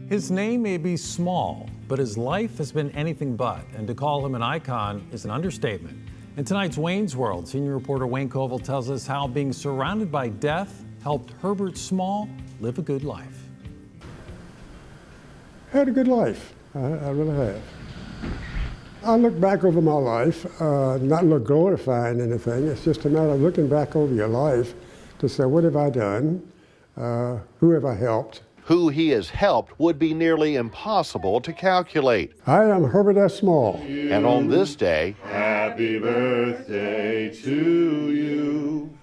His name may be small, but his life has been anything but, and to call him an icon is an understatement. In tonight's Wayne's World, senior reporter Wayne Koval tells us how being surrounded by death helped Herbert Small live a good life. I had a good life. I really have. I look back over my life, not look glorifying anything. It's just a matter of looking back over your life to say, what have I done? Who have I helped? Who he has helped would be nearly impossible to calculate. I am Herbert S. Small. And on this day, happy birthday to you.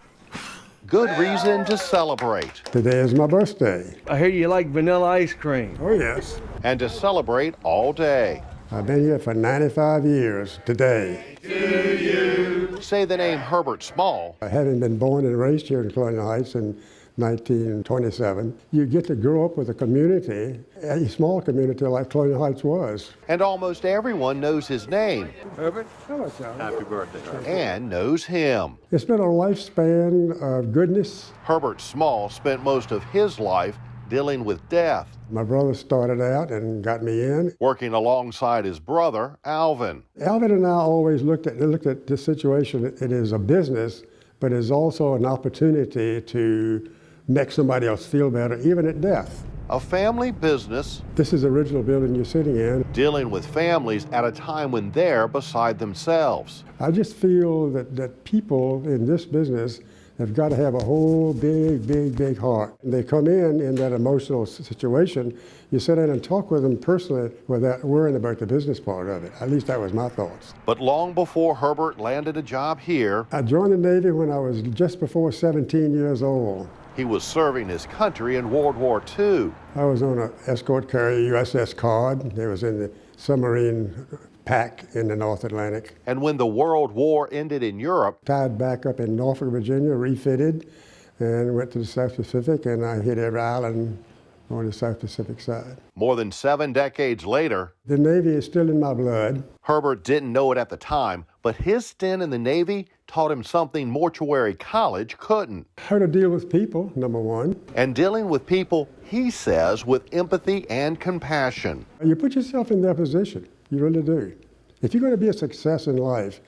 Good reason to celebrate. Today is my birthday. I hear you like vanilla ice cream. Oh, yes. And to celebrate all day. I've been here for 95 years today. To you. Say the name Herbert Small. Having been born and raised here in Colonial Heights in 1927, you get to grow up with a community, a small community like Colonial Heights was. And almost everyone knows his name. Herbert? Hello, Charlie. Happy birthday. And knows him. It's been a lifespan of goodness. Herbert Small spent most of his life dealing with death. My brother started out and got me in. Working alongside his brother, Alvin. Alvin and I always looked at this situation. It is a business, but it's also an opportunity to make somebody else feel better, even at death. A family business. This is the original building you're sitting in. Dealing with families at a time when they're beside themselves. I just feel that people in this business have got to have a whole big heart. They come in that emotional situation. You sit down and talk with them personally without worrying about the business part of it. At least that was my thoughts. But long before Herbert landed a job here, I joined the Navy when I was just before 17 years old. he was serving his country in World War II. I was on an escort carrier, USS Cod. It was in the submarine pack in the North Atlantic. And when the World War ended in Europe, Tied back up in Norfolk, Virginia, refitted, and went to the South Pacific, and I hit every island on the South Pacific side. more than 7 decades later, The Navy is still in my blood. Herbert didn't know it at the time, but his stint in the Navy taught him something mortuary college couldn't. How to deal with people, number one. And dealing with people, he says, with empathy and compassion. You put yourself in their position. You really do. If you're going to be a success in life,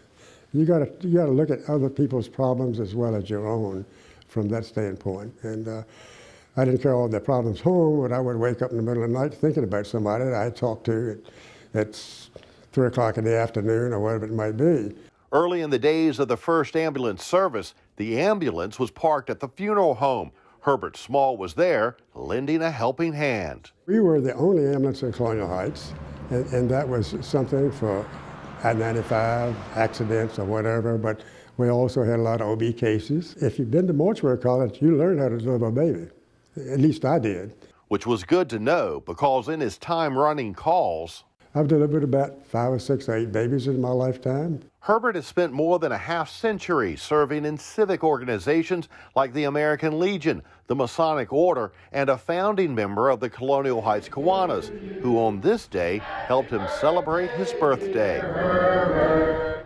you got to look at other people's problems as well as your own from that standpoint. And I didn't carry all their problems home, but I would wake up in the middle of the night thinking about somebody that I talked to at 3 o'clock in the afternoon or whatever it might be. Early in the days of the first ambulance service, the ambulance was parked at the funeral home. Herbert Small was there, lending a helping hand. We were the only ambulance in Colonial Heights, and that was something for I-95 accidents or whatever, but we also had a lot of OB cases. If you've been to mortuary college, you learn how to deliver a baby. At least I did. Which was good to know, because in his time running calls, I've delivered about 5 or 6 or 8 babies in my lifetime. Herbert has spent more than a half-century serving in civic organizations like the American Legion, the Masonic Order, and a founding member of the Colonial Heights Kiwanis, who on this day helped him celebrate his birthday.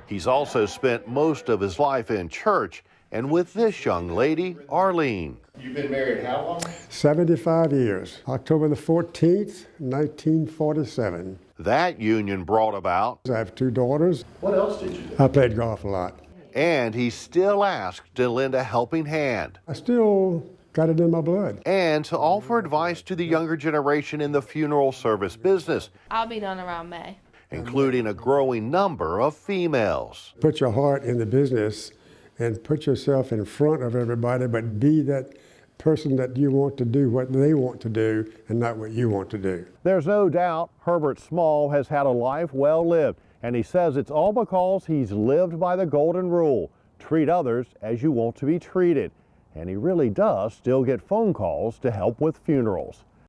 He's also spent most of his life in church and with this young lady, Arlene. You've been married how long? 75 years. October the 14th, 1947. That union brought about, I have 2 daughters. What else did you do? I played golf a lot. and he's still asked to lend a helping hand I still got it in my blood. and to offer advice to the younger generation in the funeral service business, I'll be done around May. including a growing number of females. Put your heart in the business and put yourself in front of everybody, but be that person that you want to do what they want to do and not what you want to do. There's no doubt Herbert Small has had a life well lived, and he says it's all because he's lived by the golden rule: treat others as you want to be treated. And he really does still get phone calls to help with funerals.